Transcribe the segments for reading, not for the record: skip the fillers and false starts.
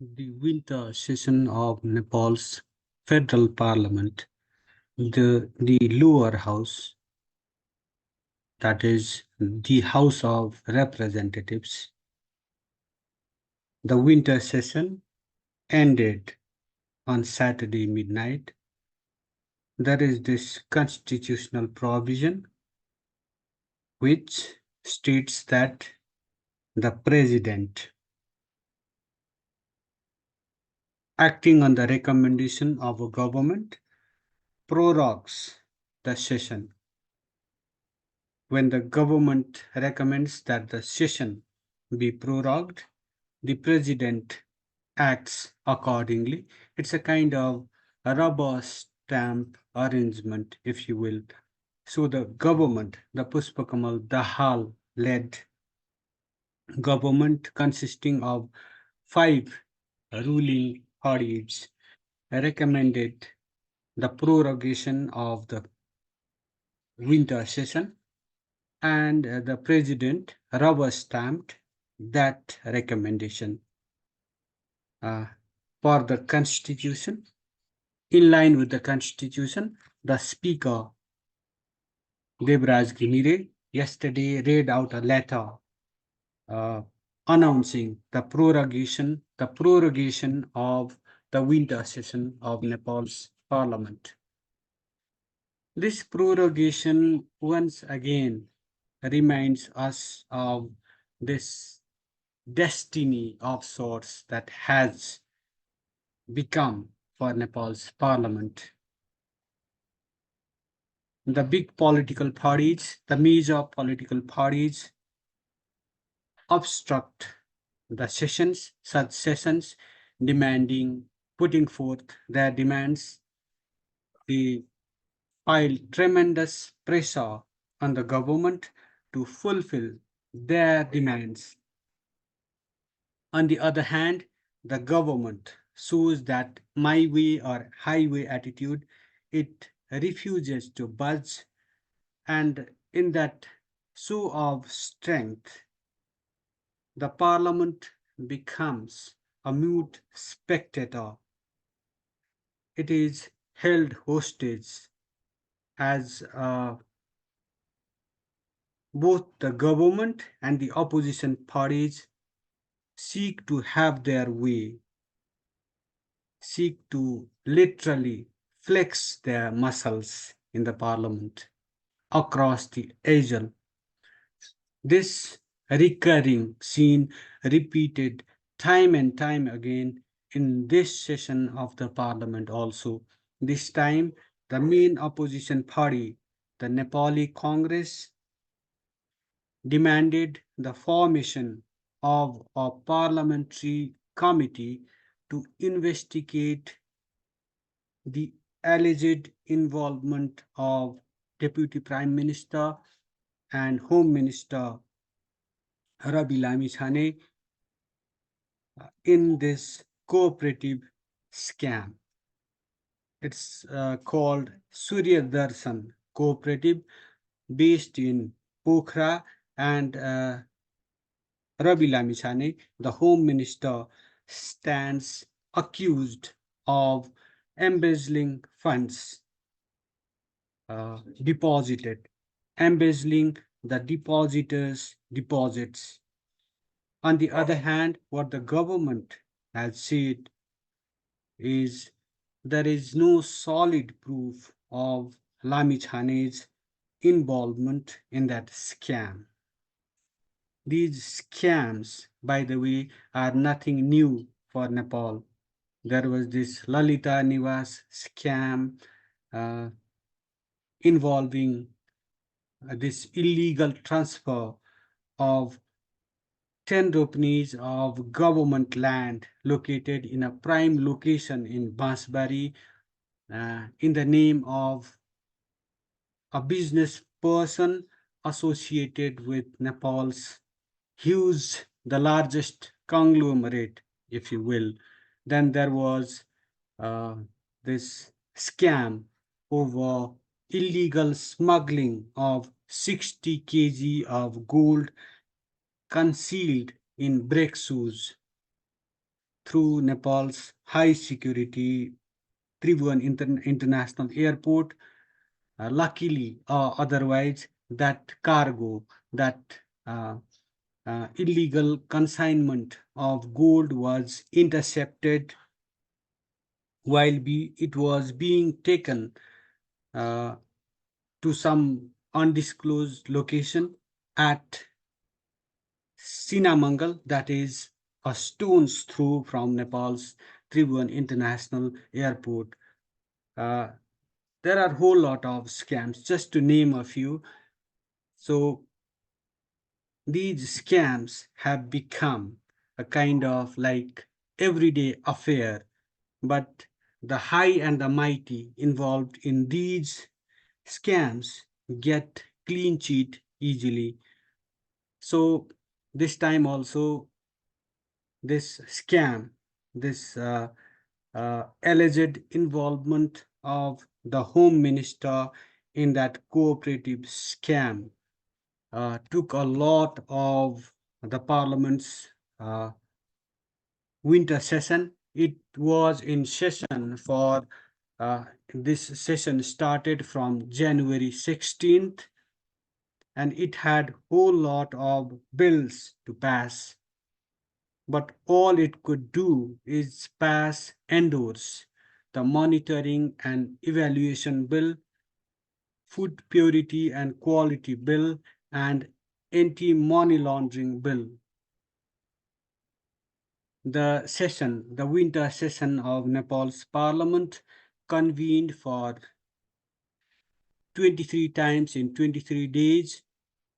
The winter session of Nepal's federal parliament, the lower house, that is the House of Representatives, the winter session ended on Saturday midnight. There is this constitutional provision which states that the president, acting on the recommendation of a government, prorogues the session. When the government recommends that the session be prorogued, the president acts accordingly. It's a kind of a rubber stamp arrangement, if you will. So the government, the Puspakamal Dahal led government consisting of 5 ruling parties recommended the prorogation of the winter session, and the president rubber stamped that recommendation. For the constitution, in line with the constitution, the speaker Devraj Ghinire yesterday read out a letter uh, announcing the prorogation of the winter session of Nepal's parliament. This prorogation once again reminds us of this destiny of sorts that has become for Nepal's parliament. The big political parties, the major political parties obstruct the sessions, such sessions, putting forth their demands. They pile tremendous pressure on the government to fulfill their demands. On the other hand, the government shows that my way or highway attitude. It refuses to budge, and in that show of strength, the parliament becomes a mute spectator. It is held hostage as both the government and the opposition parties seek to have their way, seek to literally flex their muscles in the parliament across the aisle. This recurring scene repeated time and time again in this session of the parliament also. This time, the main opposition party, the Nepali Congress, demanded the formation of a parliamentary committee to investigate the alleged involvement of Deputy Prime Minister and Home Minister Rabi Lamichhane in this cooperative scam. It's called Surya Darshan Cooperative, based in Pokhara, and Rabi Lamichhane, the Home Minister, stands accused of embezzling funds deposited, embezzling the depositors' deposits. On the other hand, what the government has said is there is no solid proof of Lamichhane's involvement in that scam. These scams, by the way, are nothing new for Nepal. There was this Lalita Nivas scam involving this illegal transfer of 10 rupees of government land located in a prime location in Bansbari in the name of a business person associated with Nepal's huge, the largest conglomerate, if you will. Then there was this scam over illegal smuggling of 60 kg of gold concealed in brake shoes. through Nepal's high security Tribhuvan International Airport. Luckily, otherwise, that cargo, that uh, illegal consignment of gold was intercepted while it was being taken uh, to some undisclosed location at Sinamangal, that is a stone's throw from Nepal's Tribhuvan International Airport. Uh, there are a whole lot of scams, just to name a few. So these scams have become a kind of like everyday affair, but the high and the mighty involved in these scams get clean cheat easily. So this time also, this scam, this alleged involvement of the home minister in that cooperative scam took a lot of the parliament's winter session. It was in session for this session started from January 16th, and it had whole lot of bills to pass, but all it could do is pass endorse the monitoring and evaluation bill, food purity and quality bill, and anti money laundering bill. The winter session of Nepal's parliament convened for 23 times in 23 days.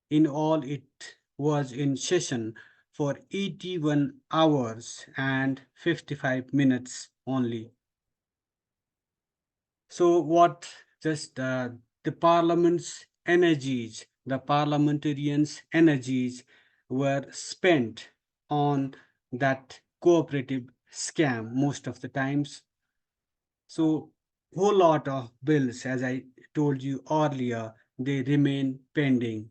In all, it was in session for 81 hours and 55 minutes only. So, what just the parliament's energies, the parliamentarians' energies were spent on that cooperative scam most of the times. So, whole lot of bills, as I told you earlier, they remain pending.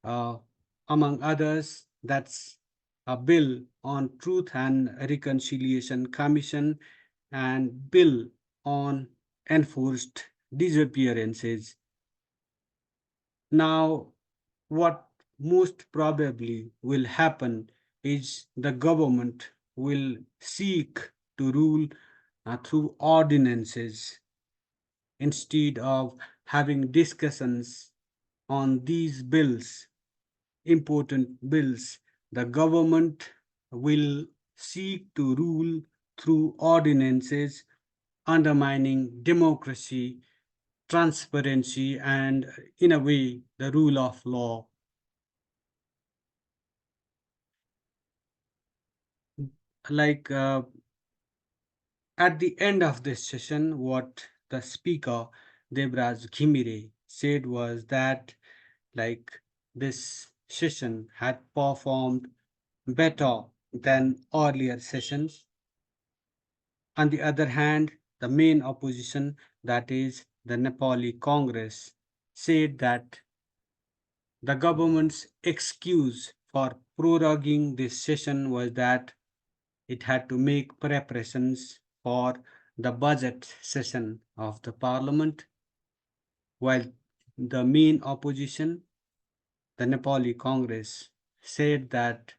Uh, Among others, that's a bill on Truth and Reconciliation Commission and bill on enforced disappearances. Now, what most probably will happen is the government will seek to rule through ordinances instead of having discussions on these bills, important bills. The government will seek to rule through ordinances, undermining democracy, transparency, and, in a way, the rule of law. Like at the end of this session, what the speaker, Debraj Ghimire, said was that, like, this session had performed better than earlier sessions. On the other hand, the main opposition, that is the Nepali Congress, said that the government's excuse for proroguing this session was that it had to make preparations for the budget session of the parliament, while the main opposition, the Nepali Congress, said that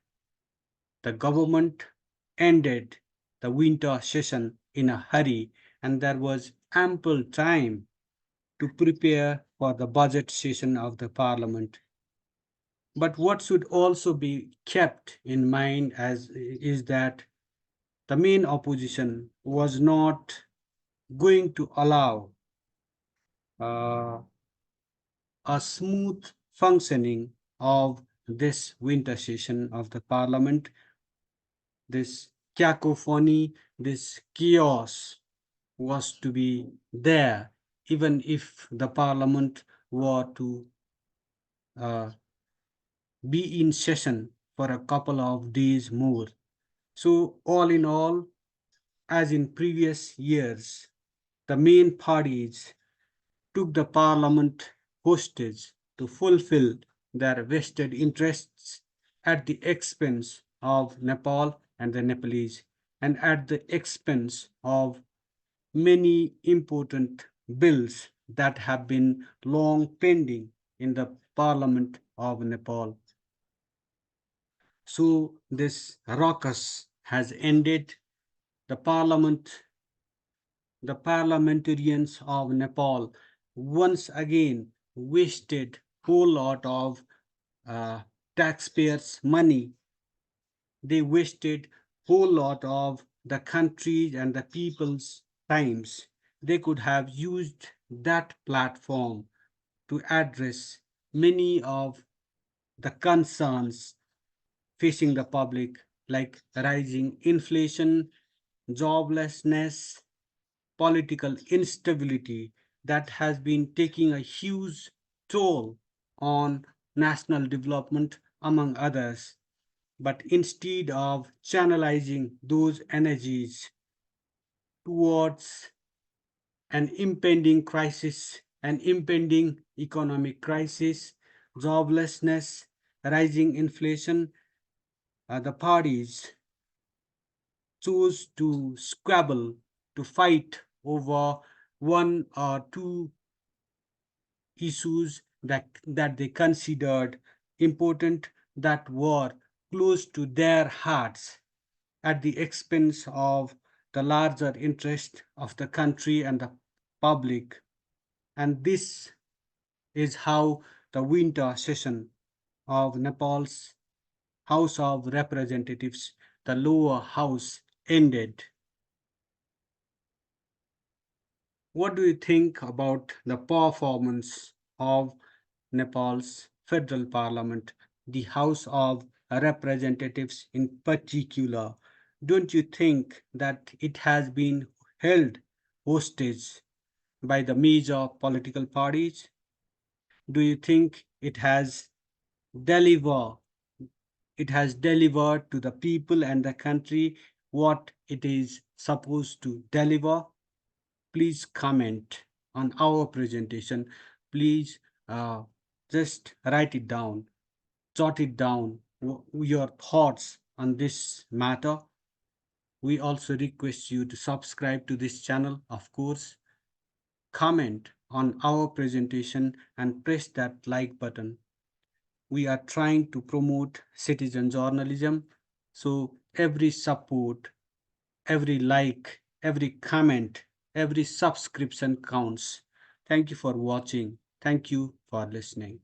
the government ended the winter session in a hurry and there was ample time to prepare for the budget session of the parliament. But what should also be kept in mind as is that the main opposition was not going to allow uh, a smooth functioning of this winter session of the parliament. This cacophony, this chaos was to be there, even if the parliament were to uh, be in session for a couple of days more. So, all in all, as in previous years, the main parties took the parliament hostage to fulfill their vested interests at the expense of Nepal and the Nepalese, and at the expense of many important bills that have been long pending in the Parliament of Nepal. So this ruckus has ended. The parliament, the parliamentarians of Nepal once again wasted whole lot of uh, taxpayers' money. They wasted whole lot of the country and the people's times. They could have used that platform to address many of the concerns facing the public, like rising inflation, joblessness, political instability that has been taking a huge toll on national development, among others. But instead of channelizing those energies towards an impending crisis, an impending economic crisis, joblessness, rising inflation, the parties chose to squabble, to fight over one or two issues that they considered important, that were close to their hearts, at the expense of the larger interest of the country and the public. And this is how the winter session of Nepal's House of Representatives, the lower house, ended. What do you think about the performance of Nepal's federal parliament, the House of Representatives in particular? Don't you think that it has been held hostage by the major political parties? Do you think delivered it has delivered to the people and the country what it is supposed to deliver? Please comment on our presentation. Please just write it down, jot it down, your thoughts on this matter. We also request you to subscribe to this channel, of course, comment on our presentation and press that like button. We are trying to promote citizen journalism, so every support, every like, every comment, every subscription counts. Thank you for watching. Thank you for listening.